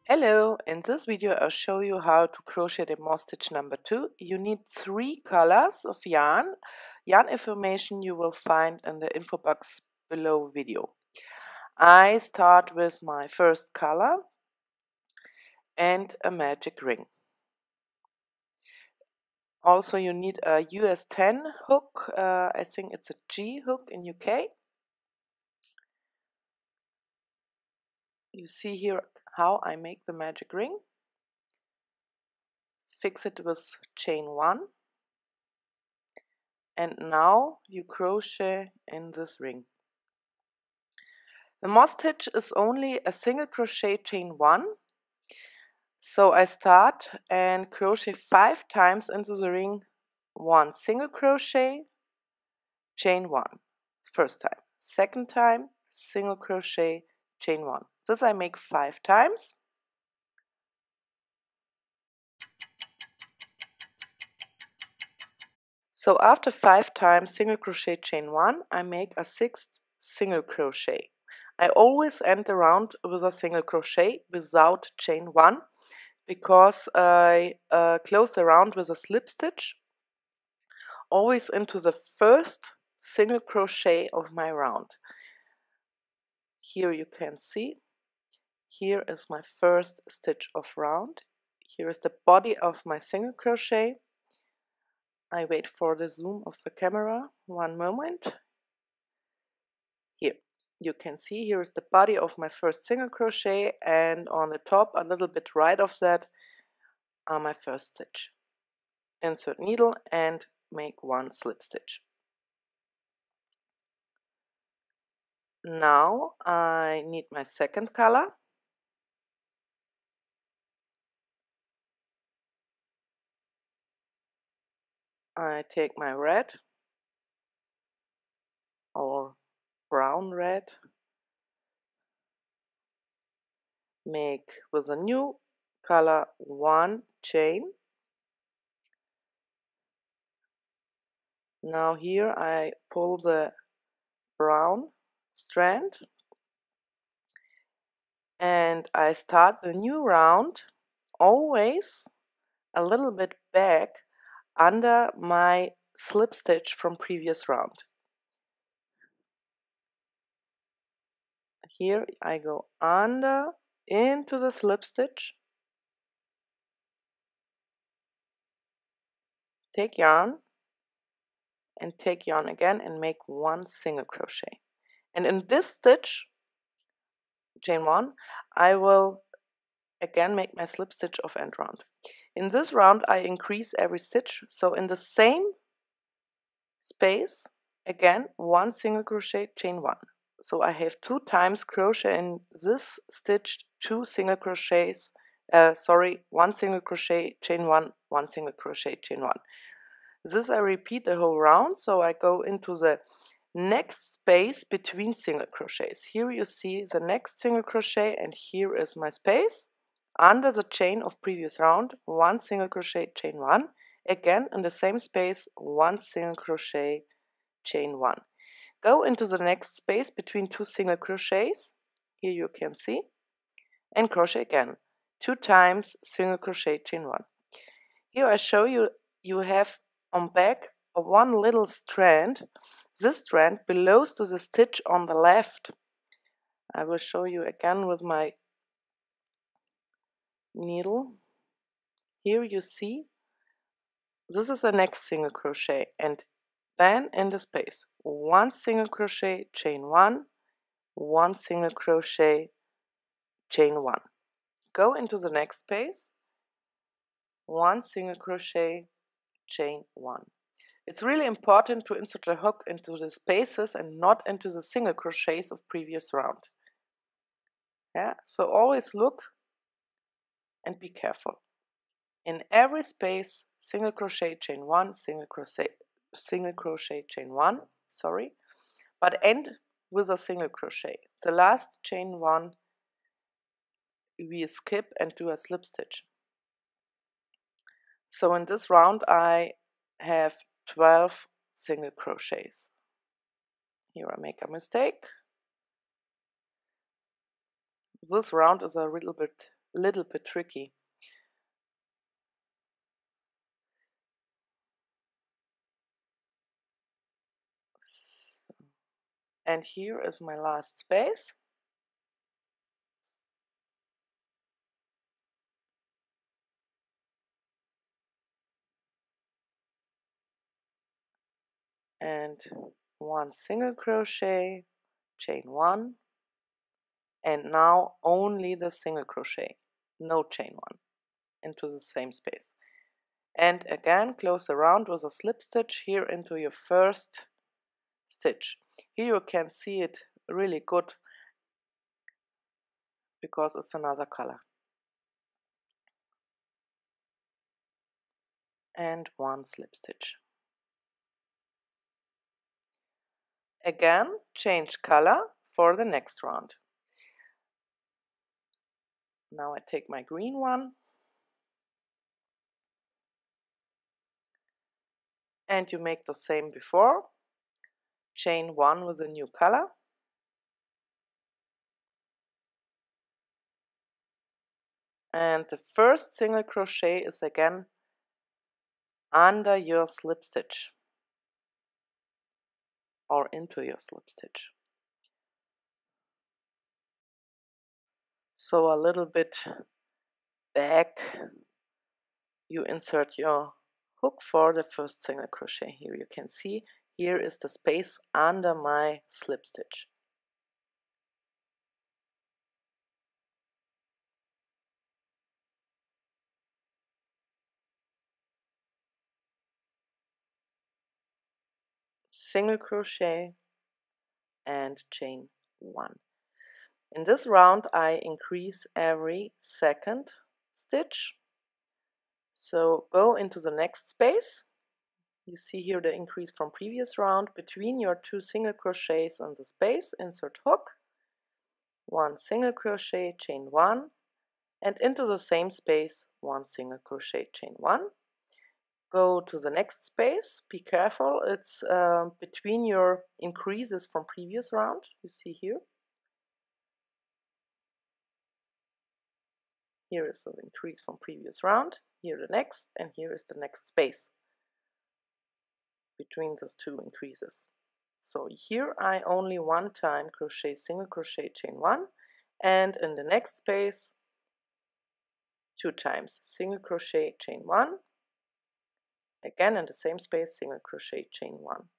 Hello, in this video I'll show you how to crochet the moss stitch number 2. You need 3 colors of yarn. Yarn information you will find in the info box below video. I start with my first color and a magic ring. Also you need a US 10 hook, I think it's a G hook in UK. You see here how I make the magic ring. Fix it with chain 1. And now you crochet in this ring. The moss stitch is only a single crochet chain 1. So I start and crochet 5 times into the ring. 1 single crochet, chain 1. First time. Second time, single crochet, chain 1. This I make 5 times. So after 5 times single crochet chain 1, I make a 6th single crochet. I always end the round with a single crochet without chain 1 because I close the round with a slip stitch always into the first single crochet of my round. Here you can see, here is my first stitch of round. Here is the body of my single crochet. I wait for the zoom of the camera, one moment. Here you can see, here is the body of my first single crochet, and on the top, a little bit right of that, are my first stitch. Insert needle and make 1 slip stitch. Now I need my second color. I take my red or brown red, make with a new color 1 chain. Now here I pull the brown strand and I start the new round always a little bit back under my slip stitch from previous round. Here I go under into the slip stitch, take yarn and take yarn again and make 1 single crochet. And in this stitch, chain 1, I will again make my slip stitch of end round. In this round I increase every stitch, so in the same space again 1 single crochet, chain 1. So I have 2 times crochet in this stitch, 2 single crochets, 1 single crochet, chain 1, 1 single crochet, chain 1. This I repeat the whole round, so I go into the next space between single crochets. Here you see the next single crochet and here is my space. Under the chain of previous round, 1 single crochet, chain 1. Again in the same space, 1 single crochet, chain 1. Go into the next space between 2 single crochets. Here you can see. And crochet again. 2 times single crochet, chain 1. Here I show you, you have on back 1 little strand. This strand belongs to the stitch on the left. I will show you again with my needle. Here you see, this is the next single crochet, and then in the space 1 single crochet, chain 1, 1 single crochet, chain 1. Go into the next space, 1 single crochet, chain 1. It's really important to insert the hook into the spaces and not into the single crochets of previous round. Yeah, so always look and be careful. In every space, single crochet, chain 1, single crochet, chain 1, sorry, but end with a single crochet. The last chain 1 we skip and do a slip stitch. So in this round I have 12 single crochets. Here I make a mistake. This round is a little bit a little bit tricky. And here is my last space. And 1 single crochet, chain 1, and now only the single crochet, no chain 1, into the same space. And again close around with a slip stitch here into your first stitch. Here you can see it really good because it's another color. And 1 slip stitch. Again, change color for the next round. Now I take my green one and you make the same before. Chain 1 with a new color. And the first single crochet is again under your slip stitch or into your slip stitch. So a little bit back you insert your hook for the first single crochet. Here you can see here is the space under my slip stitch. Single crochet and chain 1. In this round I increase every second stitch. So go into the next space. You see here the increase from previous round. Between your 2 single crochets on the space, insert hook, 1 single crochet, chain 1, and into the same space 1 single crochet, chain 1. Go to the next space. Be careful, it's between your increases from previous round. You see here. Here is the increase from previous round. Here the next, and here is the next space between those 2 increases. So here I only 1 time crochet, single crochet, chain 1, and in the next space 2 times single crochet, chain 1, again in the same space single crochet, chain 1.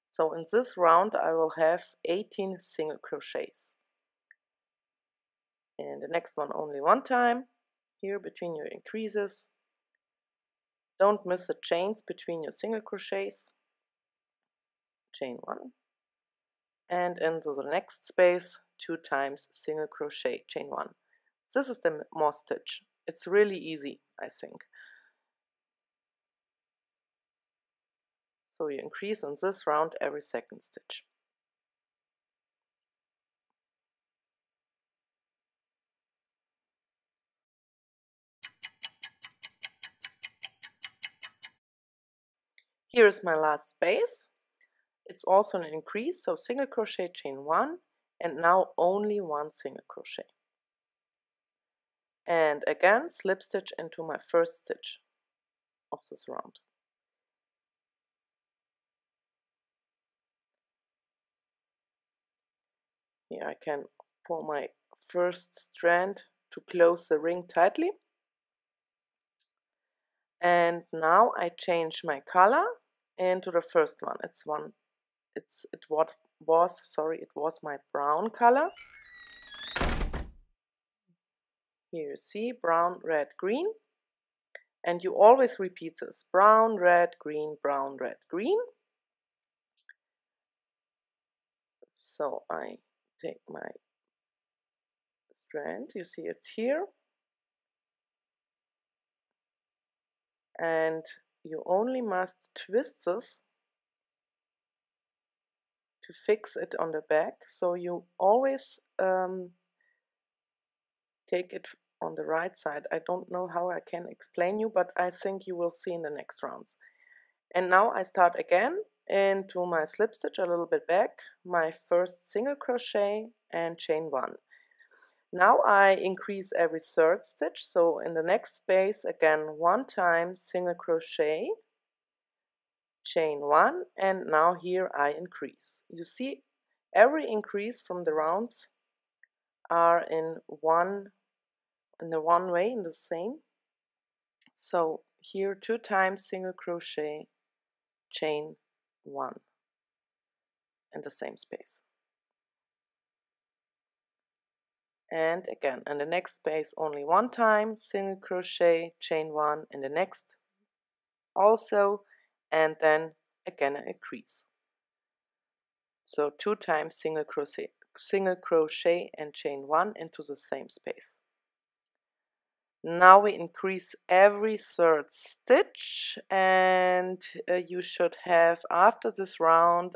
So in this round I will have 18 single crochets. And the next one only 1 time, here between your increases. Don't miss the chains between your single crochets, chain 1, and into the next space 2 times single crochet, chain 1. This is the moss stitch. It's really easy, I think. So you increase in this round every second stitch. Here is my last space. It's also an increase, so single crochet, chain 1, and now only 1 single crochet. And again slip stitch into my first stitch of this round. Here I can pull my first strand to close the ring tightly. And now I change my color into the first one. It was my brown color. Here you see brown, red, green. And you always repeat this: brown, red, green, brown, red, green. So I take my strand, you see it's here. And you only must twist this to fix it on the back. So you always take it on the right side. I don't know how I can explain you, but I think you will see in the next rounds. And now I start again into my slip stitch a little bit back, my first single crochet and chain 1. Now I increase every third stitch, so in the next space again 1 time single crochet, chain 1, and now here I increase. You see, every increase from the rounds are in the one way, in the same. So here 2 times single crochet, chain 1 in the same space. And again in the next space only 1 time single crochet, chain 1, in the next also, and then again an increase. So 2 times single crochet and chain 1 into the same space. Now we increase every third stitch, and you should have after this round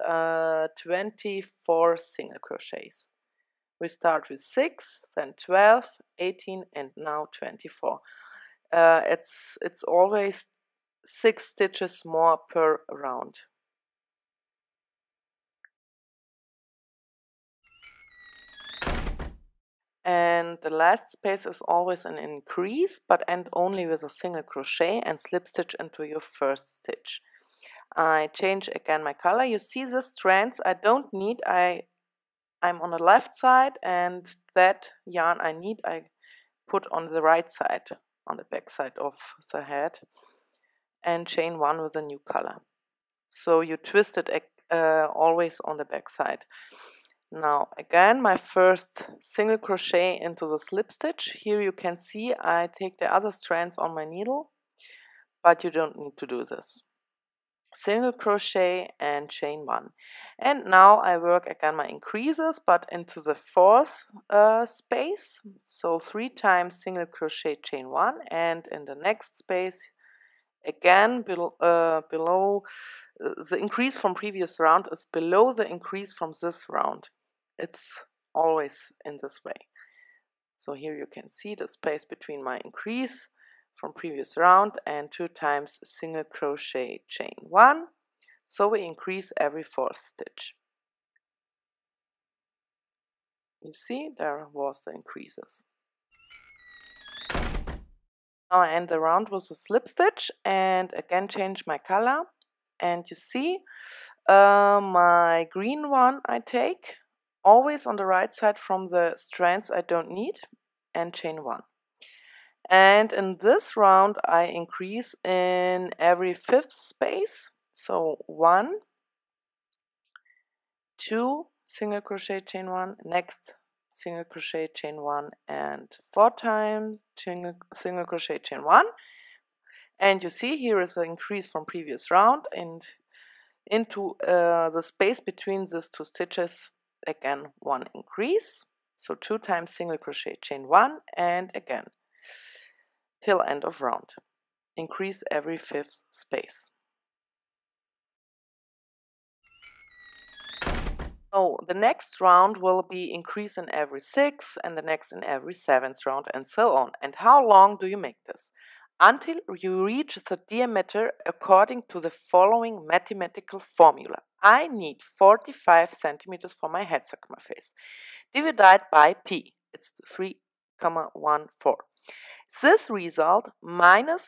24 single crochets. We start with 6, then 12, 18, and now 24. It's always 6 stitches more per round. And the last space is always an increase, but end only with a single crochet and slip stitch into your first stitch. I change again my color. You see the strands I don't need. I'm on the left side, and that yarn I need I put on the right side, on the back side of the head, and chain 1 with a new color. So you twist it always on the back side. Now again my first single crochet into the slip stitch. Here you can see I take the other strands on my needle, but you don't need to do this. Single crochet and chain 1, and now I work again my increases, but into the fourth space, so 3 times single crochet, chain 1, and in the next space again below the increase from previous round is below the increase from this round. It's always in this way. So here you can see the space between my increase from previous round and 2 times single crochet, chain 1. So we increase every fourth stitch. You see, there was the increases. Now I end the round with a slip stitch and again change my color. And you see my green one I take always on the right side from the strands I don't need, and chain 1. And in this round I increase in every 5th space, so 1, 2 single crochet, chain 1, next single crochet, chain 1, and 4 times single crochet, chain 1. And you see here is an increase from previous round, and into the space between these 2 stitches again 1 increase, so 2 times single crochet, chain 1, and again till end of round. Increase every 5th space. So the next round will be increase in every 6th, and the next in every 7th round, and so on. And how long do you make this? Until you reach the diameter according to the following mathematical formula. I need 45 centimeters for my head circumference. Divide by P. It's 3,14. This result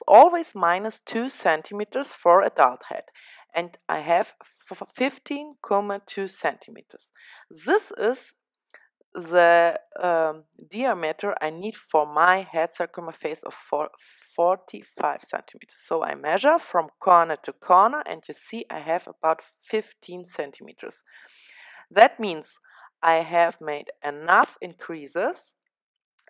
always minus 2 centimeters for adult head, and I have 15,2 centimeters. This is the diameter I need for my head circumference of 45 centimeters. So I measure from corner to corner, and you see I have about 15 centimeters. That means I have made enough increases,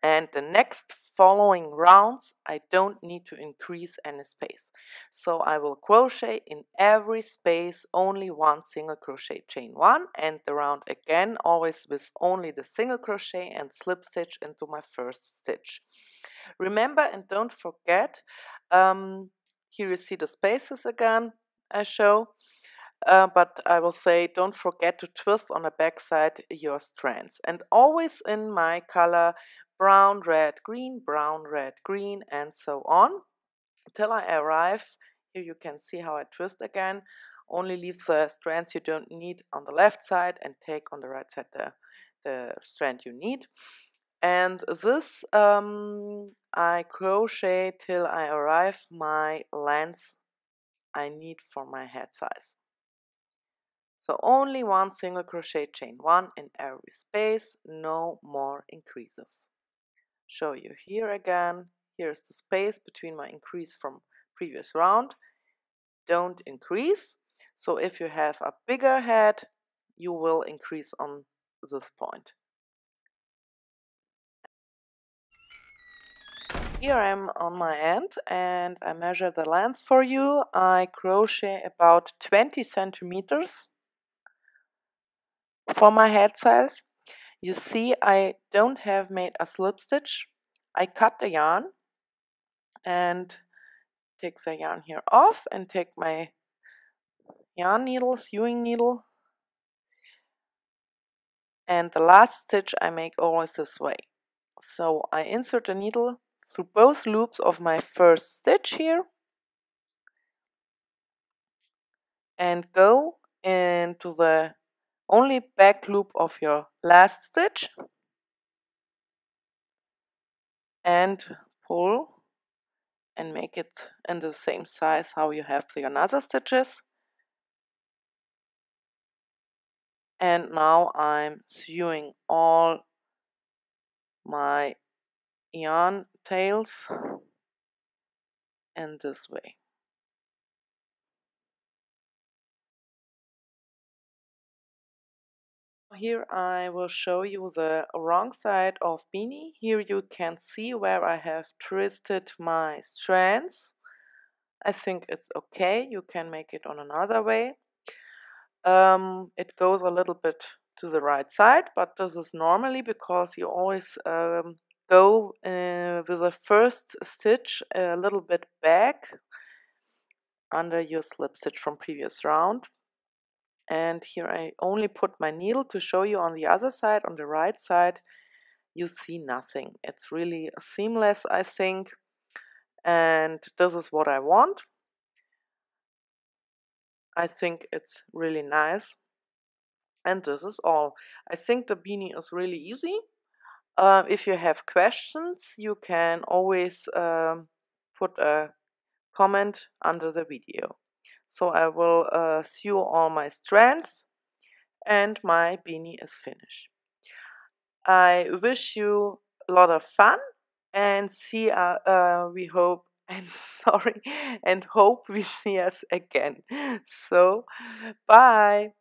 and the next following rounds I don't need to increase any space. So I will crochet in every space only 1 single crochet, chain 1, and the round again always with only the single crochet and slip stitch into my first stitch. Remember and don't forget, here you see the spaces again I show. But I will say don't forget to twist on the back side your strands, and always in my color brown, red, green, brown, red, green, and so on until I arrive. Here you can see how I twist again. Only leave the strands you don't need on the left side and take on the right side the strand you need. And this I crochet till I arrive my length I need for my head size. So only one single crochet chain, one in every space, no more increases. Show you here again. Here's the space between my increase from previous round. Don't increase. So if you have a bigger head, you will increase on this point. Here I am on my end and I measure the length for you. I crochet about 20 centimeters for my head size. You see I don't have made a slip stitch. I cut the yarn and take the yarn here off and take my yarn needle, sewing needle, and the last stitch I make always this way. So I insert the needle through both loops of my first stitch here and go into the only back loop of your last stitch and pull and make it in the same size how you have the other stitches. And now I'm sewing all my yarn tails in this way. Here I will show you the wrong side of Beanie. Here you can see where I have twisted my strands. I think it's okay. You can make it on another way. It goes a little bit to the right side, but this is normally because you always go with the first stitch a little bit back under your slip stitch from previous round. And here I only put my needle to show you on the other side. On the right side you see nothing. It's really seamless, I think, and this is what I want. I think it's really nice, and this is all. I think the beanie is really easy. If you have questions, you can always put a comment under the video. So I will sew all my strands and my beanie is finished. I wish you a lot of fun and we hope and sorry and hope we see us again. So bye.